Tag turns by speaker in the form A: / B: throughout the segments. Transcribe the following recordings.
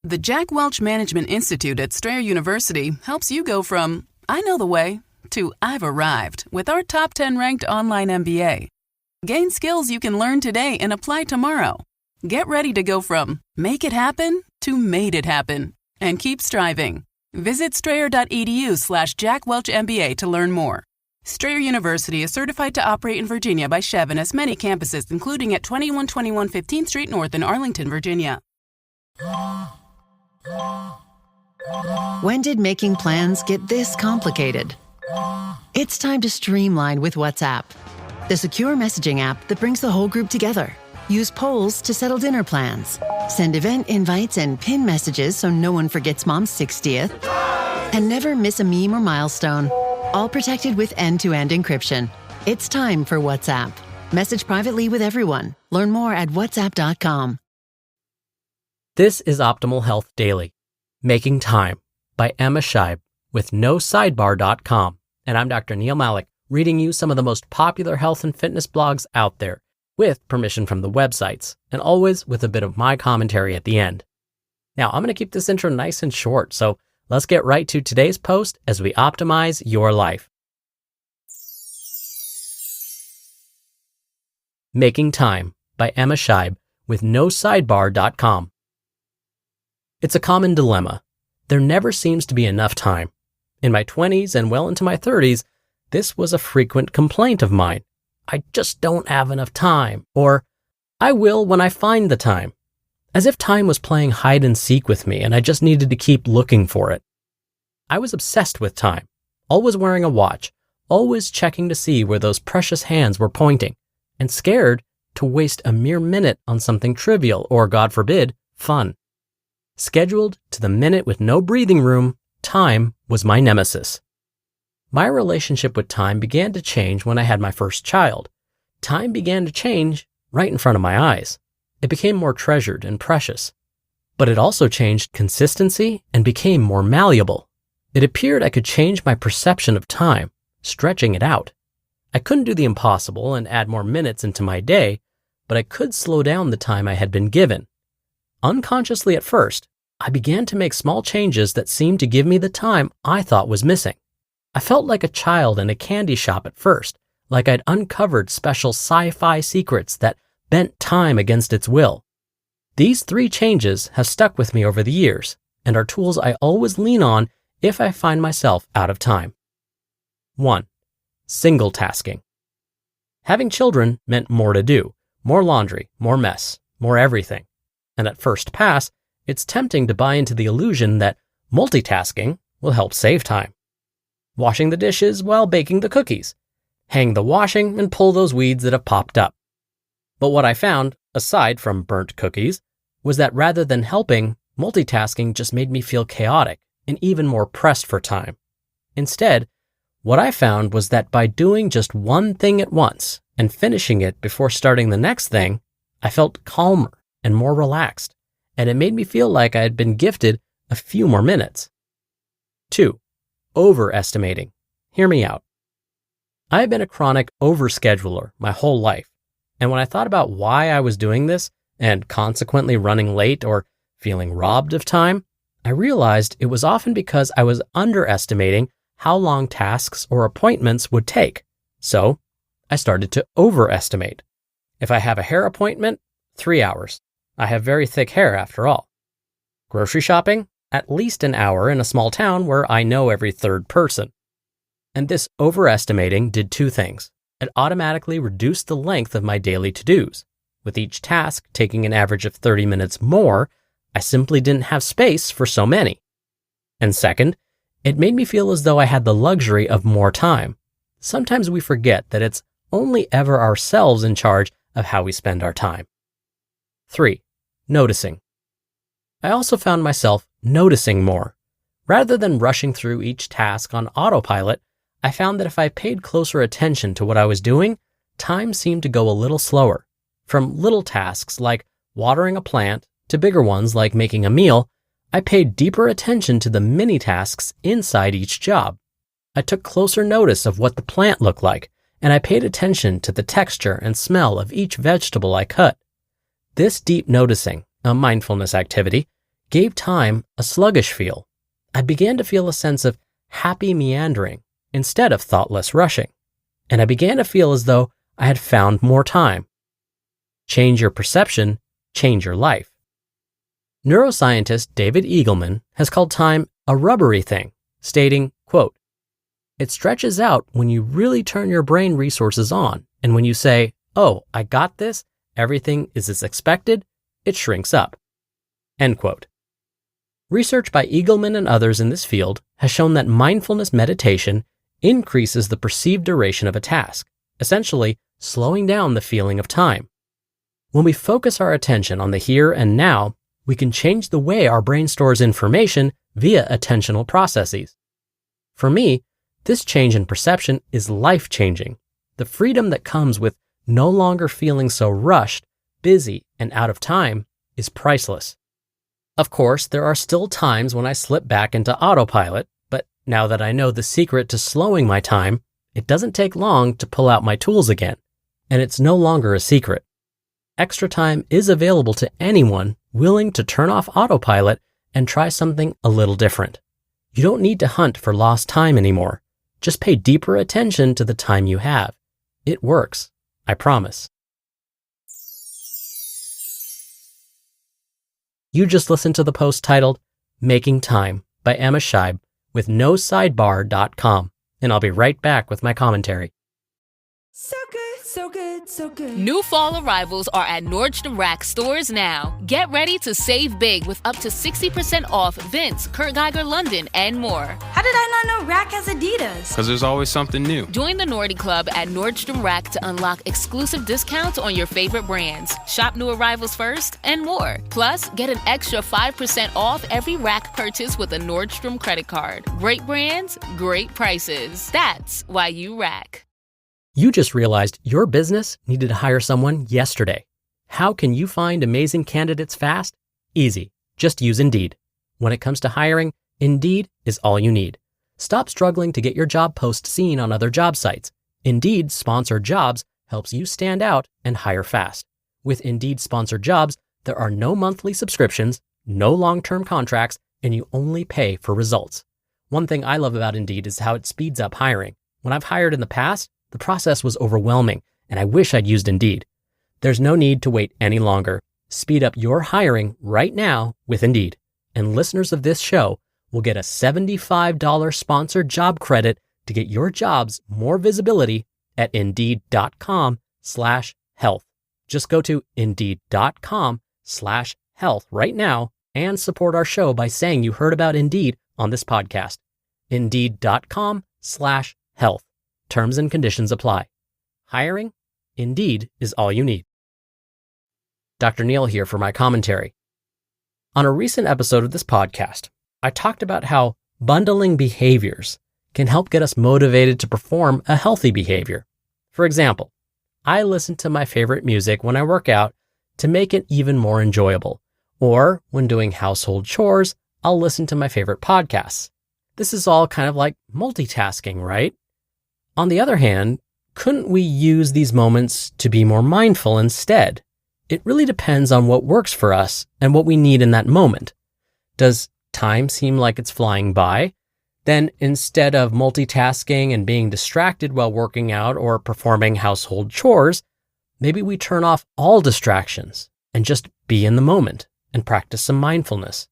A: The Jack Welch Management Institute at Strayer University helps you go from, I know the way, to I've arrived with our top 10 ranked online MBA. Gain skills you can learn today and apply tomorrow. Get ready to go from make it happen to made it happen and keep striving. Visit strayer.edu/Jack Welch MBA to learn more. Strayer University is certified to operate in Virginia by Scheib and has many campuses, including at 2121 15th Street North in Arlington, Virginia.
B: When did making plans get this complicated? It's time to streamline with WhatsApp, the secure messaging app that brings the whole group together. Use polls to settle dinner plans. Send event invites and pin messages so no one forgets Mom's 60th. And never miss a meme or milestone. All protected with end-to-end encryption. It's time for WhatsApp. Message privately with everyone. Learn more at whatsapp.com.
C: This is Optimal Health Daily, Making Time by Emma Scheib with NoSidebar.com. And I'm Dr. Neil Malik, reading you some of the most popular health and fitness blogs out there, with permission from the websites, and always with a bit of my commentary at the end. Now, I'm going to keep this intro nice and short, so let's get right to today's post as we optimize your life. Making Time by Emma Scheib with NoSidebar.com. It's a common dilemma. There never seems to be enough time. In my 20s and well into my 30s, this was a frequent complaint of mine. I just don't have enough time, or I will when I find the time. As if time was playing hide and seek with me and I just needed to keep looking for it. I was obsessed with time, always wearing a watch, always checking to see where those precious hands were pointing, and scared to waste a mere minute on something trivial or, God forbid, fun. Scheduled to the minute with no breathing room, time was my nemesis. My relationship with time began to change when I had my first child. Time began to change right in front of my eyes. It became more treasured and precious. But it also changed consistency and became more malleable. It appeared I could change my perception of time, stretching it out. I couldn't do the impossible and add more minutes into my day, but I could slow down the time I had been given. Unconsciously at first, I began to make small changes that seemed to give me the time I thought was missing. I felt like a child in a candy shop at first, like I'd uncovered special sci-fi secrets that bent time against its will. These 3 changes have stuck with me over the years and are tools I always lean on if I find myself out of time. 1. Single tasking. Having children meant more to do, more laundry, more mess, more everything. And at first pass, it's tempting to buy into the illusion that multitasking will help save time. Washing the dishes while baking the cookies. Hang the washing and pull those weeds that have popped up. But what I found, aside from burnt cookies, was that rather than helping, multitasking just made me feel chaotic and even more pressed for time. Instead, what I found was that by doing just one thing at once and finishing it before starting the next thing, I felt calmer and more relaxed, and it made me feel like I had been gifted a few more minutes. 2. Overestimating. Hear me out. I have been a chronic overscheduler my whole life, and when I thought about why I was doing this and consequently running late or feeling robbed of time, I realized it was often because I was underestimating how long tasks or appointments would take. So I started to overestimate. If I have a hair appointment, 3 hours. I have very thick hair after all. Grocery shopping, at least an hour in a small town where I know every third person. And this overestimating did 2 things. It automatically reduced the length of my daily to-dos. With each task taking an average of 30 minutes more, I simply didn't have space for so many. And second, it made me feel as though I had the luxury of more time. Sometimes we forget that it's only ever ourselves in charge of how we spend our time. 3. Noticing. I also found myself noticing more. Rather than rushing through each task on autopilot, I found that if I paid closer attention to what I was doing, time seemed to go a little slower. From little tasks like watering a plant to bigger ones like making a meal, I paid deeper attention to the mini tasks inside each job. I took closer notice of what the plant looked like, and I paid attention to the texture and smell of each vegetable I cut. This deep noticing, a mindfulness activity, gave time a sluggish feel. I began to feel a sense of happy meandering instead of thoughtless rushing. And I began to feel as though I had found more time. Change your perception, change your life. Neuroscientist David Eagleman has called time a rubbery thing, stating, quote, "It stretches out when you really turn your brain resources on, and when you say, oh, I got this, everything is as expected, it shrinks up." End quote. Research by Eagleman and others in this field has shown that mindfulness meditation increases the perceived duration of a task, essentially slowing down the feeling of time. When we focus our attention on the here and now, we can change the way our brain stores information via attentional processes. For me, this change in perception is life-changing. The freedom that comes with no longer feeling so rushed, busy, and out of time is priceless. Of course, there are still times when I slip back into autopilot, but now that I know the secret to slowing my time, it doesn't take long to pull out my tools again, and it's no longer a secret. Extra time is available to anyone willing to turn off autopilot and try something a little different. You don't need to hunt for lost time anymore. Just pay deeper attention to the time you have. It works, I promise. You just listened to the post titled Making Time by Emma Scheib with NoSidebar.com, and I'll be right back with my commentary.
D: So good, so good, so good.
E: New fall arrivals are at Nordstrom Rack stores now. Get ready to save big with up to 60% off Vince, Kurt Geiger London, and more.
D: How did I not know Rack has Adidas?
F: Because there's always something new.
E: Join the Nordy Club at Nordstrom Rack to unlock exclusive discounts on your favorite brands. Shop new arrivals first and more. Plus, get an extra 5% off every Rack purchase with a Nordstrom credit card. Great brands, great prices. That's why you Rack.
C: You just realized your business needed to hire someone yesterday. How can you find amazing candidates fast? Easy. Just use Indeed. When it comes to hiring, Indeed is all you need. Stop struggling to get your job post seen on other job sites. Indeed Sponsored Jobs helps you stand out and hire fast. With Indeed Sponsored Jobs, there are no monthly subscriptions, no long-term contracts, and you only pay for results. One thing I love about Indeed is how it speeds up hiring. When I've hired in the past, the process was overwhelming, and I wish I'd used Indeed. There's no need to wait any longer. Speed up your hiring right now with Indeed. And listeners of this show will get a $75 sponsored job credit to get your jobs more visibility at Indeed.com/health. Just go to Indeed.com/health right now and support our show by saying you heard about Indeed on this podcast. Indeed.com/health. Terms and conditions apply. Hiring? Indeed is all you need. Dr. Neil here for my commentary. On a recent episode of this podcast, I talked about how bundling behaviors can help get us motivated to perform a healthy behavior. For example, I listen to my favorite music when I work out to make it even more enjoyable. Or when doing household chores, I'll listen to my favorite podcasts. This is all kind of like multitasking, right? On the other hand, couldn't we use these moments to be more mindful instead? It really depends on what works for us and what we need in that moment. Does time seem like it's flying by? Then instead of multitasking and being distracted while working out or performing household chores, maybe we turn off all distractions and just be in the moment and practice some mindfulness.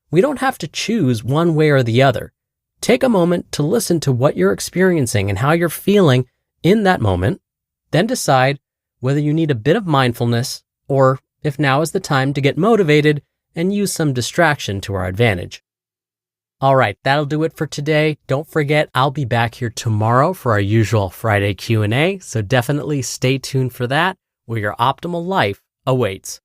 C: We don't have to choose one way or the other. Take a moment to listen to what you're experiencing and how you're feeling in that moment, then decide whether you need a bit of mindfulness or if now is the time to get motivated and use some distraction to our advantage. All right, that'll do it for today. Don't forget, I'll be back here tomorrow for our usual Friday Q&A, so definitely stay tuned for that, where your optimal life awaits.